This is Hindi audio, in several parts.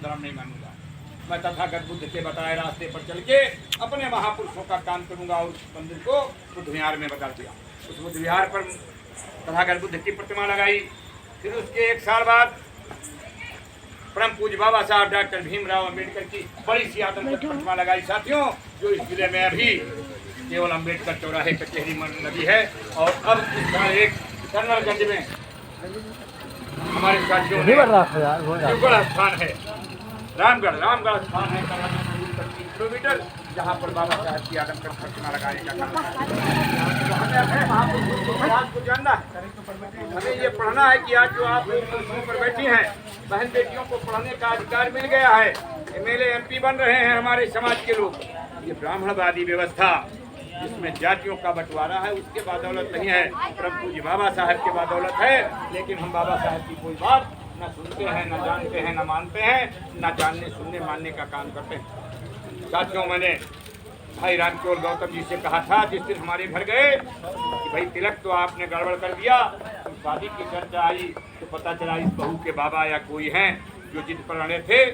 धर्म नहीं मानूंगा। मैं तथागत बुद्ध के बताए रास्ते पर चल के अपने महापुरुषों का काम करूंगा। और उस मंदिर को बुद्ध विहार में बदल दिया। उस बुद्ध विहार पर तथागत बुद्ध की प्रतिमा लगाई। फिर उसके 1 साल बाद परम पूज्य बाबा साहब डॉक्टर भीमराव अम्बेडकर की बड़ी सी आदमकद प्रतिमा लगाई। साथियों, जो इस जिले में अभी केवल अम्बेडकर चौराहे कचहरी नदी है। और अब इस साल एक कर्नलगंज में हमारे साथियों ने शिवगढ़ स्थान है, रामगढ़ स्थान है 3 किलोमीटर, जहाँ पर बाबा साहब की आदमकद प्रतिमा लगाने का काम को जानना है। हमें ये पढ़ना है कि आज जो आप कुर्सियों पर बैठी हैं, बहन बेटियों को पढ़ने का अधिकार मिल गया है। MLA MP बन रहे हैं हमारे समाज के लोग। ये ब्राह्मणवादी व्यवस्था जिसमें जातियों का बंटवारा है, उसके बदौलत नहीं है, परम पूज्य बाबा साहब के बदौलत है। लेकिन हम बाबा साहब की कोई बात न सुनते हैं, न जानते हैं, न मानते हैं, न जानने सुनने मानने का काम करते हैं। साथियों, मैंने भाई रामकेवल गौतम जी से कहा था जिस दिन हमारे घर गए कि भाई तिलक तो आपने गड़बड़ कर दिया। तो शादी की चर्चा आई तो पता चला इस बहू के बाबा या कोई हैं जो जिद पर अड़े थे।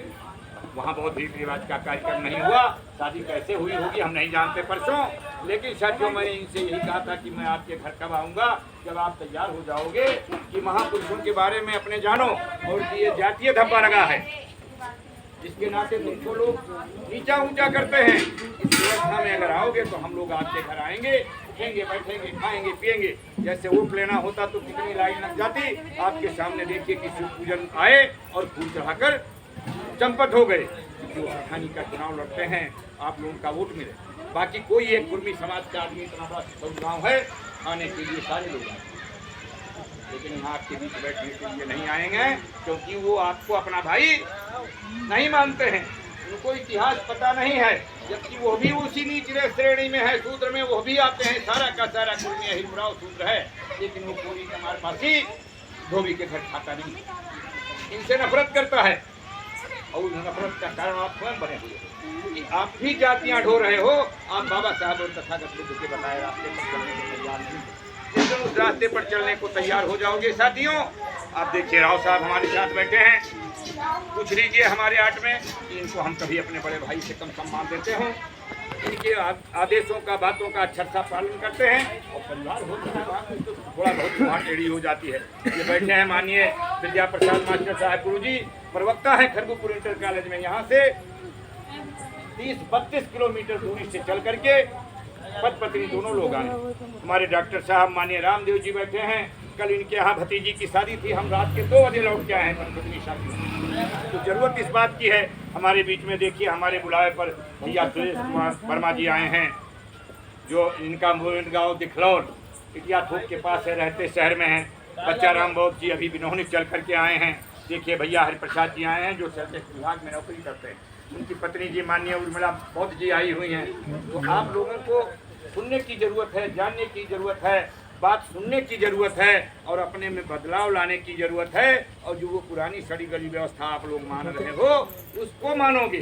वहाँ बहुत रीति रिवाज का कार्यक्रम नहीं हुआ। शादी कैसे हुई होगी हम नहीं जानते परसों। लेकिन साथियों, मैंने इनसे यही कहा था कि मैं आपके घर कब आऊँगा, जब आप तैयार हो जाओगे कि महापुरुषों के बारे में अपने जानो। और ये जातीय धब्बा लगा है जिसके नाते तुमको लोग नीचा ऊंचा करते हैं। इस व्यवस्था में अगर आओगे तो हम लोग आपके घर आएंगे, उठेंगे, बैठेंगे, खाएंगे, पिएंगे। जैसे वोट लेना होता तो कितनी लाइन लग जाती। आपके सामने देखिए कि शिव पूजन आए और फूल चढ़ाकर चंपत हो गए। जो स्थानीय का चुनाव लड़ते हैं आप लोगों का वोट मिले। बाकी कोई एक कुर्मी समाज का आदमी इतना बड़ा सुविधाओं है आने के लिए सारे लोग आए, लेकिन यहाँ आपके बीच बैठने के लिए नहीं आएंगे, क्योंकि वो आपको अपना भाई नहीं मानते हैं। उनको इतिहास पता नहीं है, जबकि वो भी उसी नीच श्रेणी में है, शूद्र में वो भी आते हैं। सारा का सारा कुर्मी हिमराव शूद्र है, लेकिन वो पूरी कमार पासी धोबी के घर खाता नहीं, इनसे नफरत करता है। और नफरत का कारण आप स्वयं बने हुए हो। आप भी जातियां ढो रहे हो। आप बाबा साहब और तथागत बुद्ध के बताए रास्ते पर चलने को तैयार नहीं। उस रास्ते पर चलने को तैयार हो जाओगे साथियों। आप देखिए राव साहब हमारे साथ बैठे हैं। पूछ लीजिए हमारे आर्ट में कि इनको हम कभी अपने बड़े भाई से कम सम्मान देते हो। इनके आदेशों का, बातों का अच्छा सा पालन करते हैं। और परिवार हो तो थोड़ा बहुत वहाँ टेढ़ी हो जाती है। ये बैठे हैं माननीय विद्या प्रसाद मास्टर साहब गुरुजी, प्रवक्ता है खरगुपुर इंटर कॉलेज में। यहाँ से 30-32 किलोमीटर दूरी से चल करके पद पत्नी दोनों लोग आए। हमारे डॉक्टर साहब माननीय रामदेव जी बैठे हैं। कल इनके यहाँ भतीजी की शादी थी, हम रात के 2 बजे लौट के आए हैं पत्नी शादी। तो जरूरत इस बात की है हमारे बीच में। देखिए हमारे बुलावे पर भैया सुरेश कुमार वर्मा जी आए हैं, जो इनका मूल गाँव दिखलौर इटिया थोक के पास है, रहते शहर में हैं। बच्चा राम बौद्ध जी अभी बिनौनी चल करके आए हैं। देखिए भैया हरिप्रसाद जी आए हैं, जो सर्विस विभाग में नौकरी करते हैं। उनकी पत्नी जी माननीय उर्मिला बौद्ध जी आई हुई हैं। तो आप लोगों को सुनने की ज़रूरत है, जानने की ज़रूरत है, बात सुनने की ज़रूरत है और अपने में बदलाव लाने की ज़रूरत है। और जो वो पुरानी सड़ी गली व्यवस्था आप लोग मान रहे हो उसको मानोगे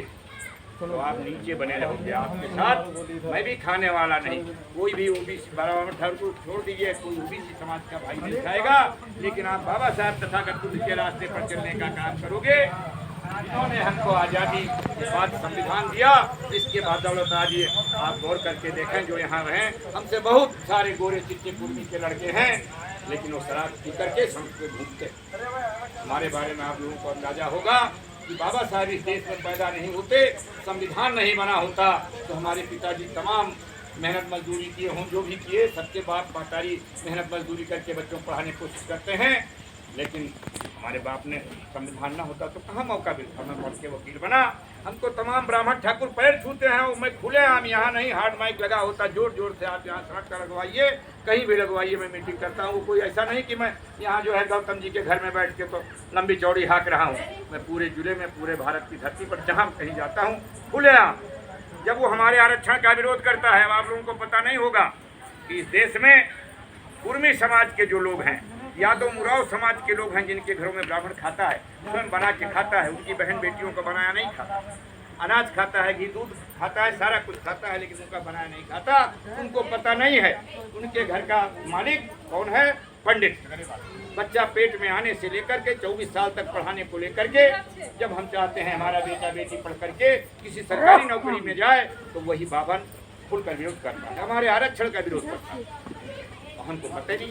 तो आप नीचे बने रहोगे। आपके साथ मैं भी खाने वाला नहीं। कोई भी OBC बराबर ठाकुर को छोड़ दीजिए, कोई OBC समाज का भाई नहीं खाएगा। लेकिन आप बाबा साहब तथागत बुद्ध के रास्ते पर चलने का काम करोगे। जिन्होंने हमको आज़ादी के बाद संविधान दिया, इसके बदौलत आज ये आप गौर करके देखें जो यहाँ रहें। हमसे बहुत सारे गोरे चिट्टे कुर्मी के लड़के हैं, लेकिन वो शराब पी करके सड़क पे घूमते। हमारे बारे में आप लोगों को अंदाजा होगा कि बाबा साहब इस देश में पैदा नहीं होते, संविधान नहीं बना होता तो हमारे पिताजी तमाम मेहनत मजदूरी किए हों, जो भी किए। सबके बाप महतारी मेहनत मजदूरी करके बच्चों को पढ़ाने की कोशिश करते हैं। लेकिन हमारे बाप ने संविधान ना होता तो कहाँ मौका मिलता। मैं पढ़ के वकील बना। हमको तमाम ब्राह्मण ठाकुर पैर छूते हैं और मैं खुले आम यहाँ नहीं, हार्ड माइक लगा होता, जोर जोर से आप यहाँ सड़क पर लगवाइए, कहीं भी लगवाइए, मैं मीटिंग करता हूँ। कोई ऐसा नहीं कि मैं यहाँ जो है गौतम जी के घर में बैठ के तो लंबी चौड़ी हाँक रहा हूँ। मैं पूरे जिले में, पूरे भारत की धरती पर जहाँ कहीं जाता हूँ खुले आम। जब वो हमारे आरक्षण का विरोध करता है, अब आप लोगों को पता नहीं होगा कि इस देश में कुर्मी समाज के जो लोग हैं, यादव मुराव समाज के लोग हैं, जिनके घरों में ब्राह्मण खाता है, स्वयं बना के खाता है, उनकी बहन बेटियों का बनाया नहीं खाता। अनाज खाता है, घी दूध खाता है, सारा कुछ खाता है, लेकिन उनका बनाया नहीं खाता। उनको पता नहीं है उनके घर का मालिक कौन है, पंडित। बच्चा पेट में आने से लेकर के 24 साल तक पढ़ाने को लेकर के, जब हम चाहते हैं हमारा बेटा बेटी पढ़ करके किसी सरकारी नौकरी में जाए तो वही बावन खुलकर विरोध करता है, हमारे आरक्षण का विरोध करता है। हमको पता नहीं,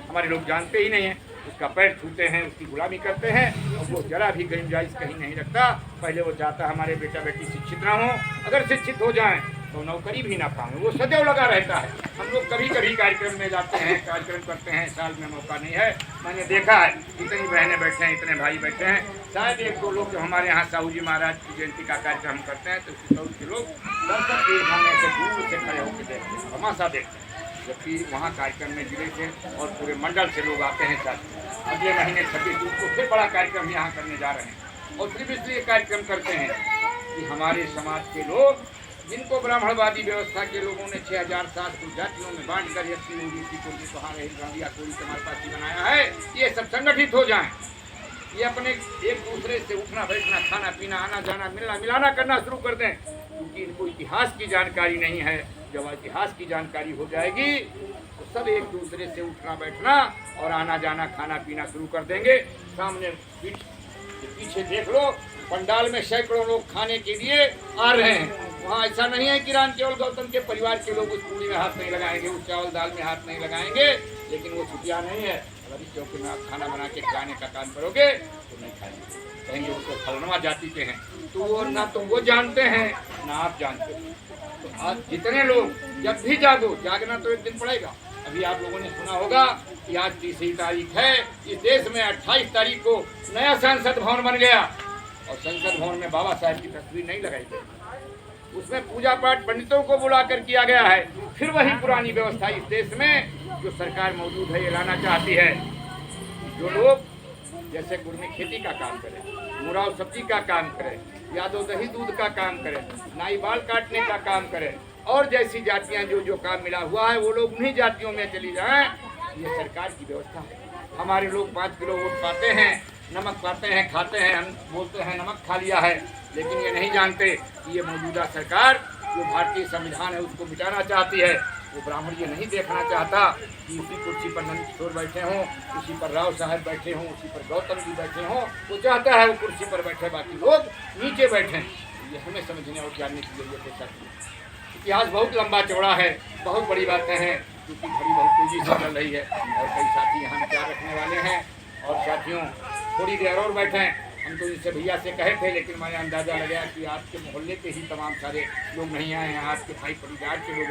हमारे लोग जानते ही नहीं है, उसका पैर छूते हैं, उसकी गुलामी करते हैं और वो जरा भी गुंजाइश कहीं नहीं रखता। पहले वो चाहता है हमारे बेटा बेटी शिक्षित ना हो, अगर शिक्षित हो जाएं तो नौकरी भी ना पाएं, वो सदैव लगा रहता है। हम लोग कभी कभी कार्यक्रम में जाते हैं, कार्यक्रम करते हैं, साल में मौका नहीं है। मैंने देखा है इतनी बहनें बैठे हैं, इतने भाई बैठे हैं, शायद एक दो लोग जो हमारे यहाँ साहू जी महाराज की जयंती का कार्यक्रम करते हैं तो साउथ के लोग दर्शक के सामने से दूर से खड़े होकर देखते हैं, तमाशा देखते हैं। जबकि वहाँ कार्यक्रम में जिले से और पूरे मंडल से लोग आते हैं। साथ अगले महीने 26 जून को फिर बड़ा कार्यक्रम यहाँ करने जा रहे हैं और सिर्फ इसलिए कार्यक्रम करते हैं कि हमारे समाज के लोग, जिनको ब्राह्मणवादी व्यवस्था के लोगों ने 6700 जातियों में बांट कर एससी ओबीसी को कहा रही कोई समाजवादी बनाया है, ये सब संगठित हो जाएं, ये अपने एक दूसरे से उठना बैठना, खाना पीना, आना जाना, मिलना मिलाना करना शुरू कर दें, क्योंकि इनको इतिहास की जानकारी नहीं है। जब इतिहास की जानकारी हो जाएगी तो सब एक दूसरे से उठना बैठना और आना जाना, खाना पीना शुरू कर देंगे। सामने पीछे देख लो, पंडाल में सैकड़ों लोग खाने के लिए आ रहे हैं। वहाँ ऐसा नहीं है कि राम केवल गौतम के परिवार के लोग उस पूरी में हाथ नहीं लगाएंगे, उस चावल दाल में हाथ नहीं लगाएंगे, लेकिन वो छुट्टियाँ नहीं है। अगर इस चौके में आप खाना बना के खिलाने का काम करोगे तो नहीं खाएंगे, कहेंगे उसको फलनवा जाति के हैं। तो वो ना तो वो जानते हैं ना आप जानते हैं। तो आज जितने लोग जब भी जागो, जागना तो एक दिन पड़ेगा। अभी आप लोगों ने सुना होगा कि आज 30 तारीख है, इस देश में 28 तारीख को नया संसद भवन बन गया और संसद भवन में बाबा साहब की तस्वीर नहीं लगाई गई, उसमें पूजा पाठ पंडितों को बुलाकर किया गया है। फिर वही पुरानी व्यवस्था इस देश में जो सरकार मौजूद है ये लाना चाहती है। जो लोग जैसे गुड़ में खेती का काम करें, मुराव सब्जी का काम करें, यादव दही दूध का काम करें, नाई बाल काटने का काम करें और जैसी जातियां जो काम मिला हुआ है वो लोग उन्हीं जातियों में चली जाएं, ये सरकार की व्यवस्था है। हमारे लोग 5 किलो वोट पाते हैं, नमक पाते हैं, खाते हैं, हम बोलते हैं नमक खा लिया है, लेकिन ये नहीं जानते कि ये मौजूदा सरकार जो भारतीय संविधान है उसको मिटाना चाहती है। वो ब्राह्मण ये नहीं देखना चाहता कि उसी कुर्सी पर नंद किशोर बैठे हों, उसी पर राव साहब बैठे हों, उसी पर गौतम जी बैठे हों। वो चाहता है वो कुर्सी पर बैठे, बाकी लोग नीचे बैठे। ये हमें समझने और जानने की जरूरत है। साथियों, इतिहास बहुत लंबा चौड़ा है, बहुत बड़ी बातें हैं क्योंकि घड़ी बहुत तेजी से चल रही है और कई साथी यहाँ विचार रखने वाले हैं। और साथियों, थोड़ी देर और बैठें, हम तो इनसे भैया से कहे थे, लेकिन मैंने अंदाज़ा लगाया कि आपके मोहल्ले के ही तमाम सारे लोग नहीं आए हैं, आपके भाई परिवार के लोग